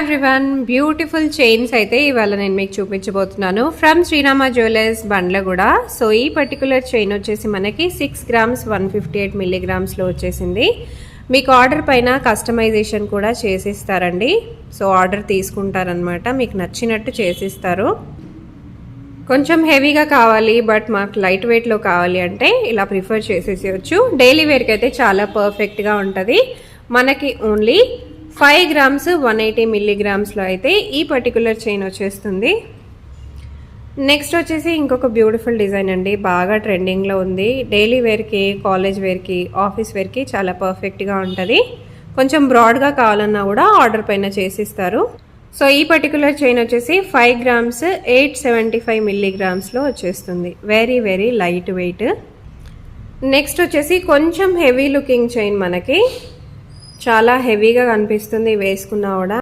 Everyone, beautiful chains అయితే ఇవాళ నేను మీకు చూపించబోతున్నాను from Srirama jewellers Bandlaguda. So ఈ పర్టికులర్ చైన్ వచ్చేసి మనకి 6 గ్రామ్స్ 158 మిల్లీగ్రామ్స్లో వచ్చేసింది. మీకు ఆర్డర్ పైన కస్టమైజేషన్ కూడా చేసిస్తారండి. సో ఆర్డర్ తీసుకుంటారనమాట, మీకు నచ్చినట్టు చేసిస్తారు. కొంచెం హెవీగా కావాలి బట్ మాకు లైట్ వెయిట్లో కావాలి అంటే ఇలా ప్రిఫర్ చేసేసేయచ్చు. డైలీ వేర్కి అయితే చాలా పర్ఫెక్ట్గా ఉంటుంది. మనకి ఓన్లీ 5 గ్రామ్స్ 180 మిల్లీగ్రామ్స్లో అయితే ఈ పర్టికులర్ చైన్ వచ్చేస్తుంది. నెక్స్ట్ వచ్చేసి ఇంకొక బ్యూటిఫుల్ డిజైన్ అండి, బాగా ట్రెండింగ్లో ఉంది. డైలీ వేర్కి, కాలేజ్ వేర్కి, ఆఫీస్ వేర్కి చాలా పర్ఫెక్ట్గా ఉంటుంది. కొంచెం బ్రాడ్గా కావాలన్నా కూడా ఆర్డర్ పైన చేసిస్తారు. సో ఈ పర్టికులర్ చైన్ వచ్చేసి 5 గ్రామ్స్ 875 మిల్లీగ్రామ్స్లో వచ్చేస్తుంది. Very very light weight. Next వచ్చేసి కొంచెం హెవీ లుకింగ్ చైన్, మనకి చాలా హెవీగా కనిపిస్తుంది వేసుకున్నా కూడా.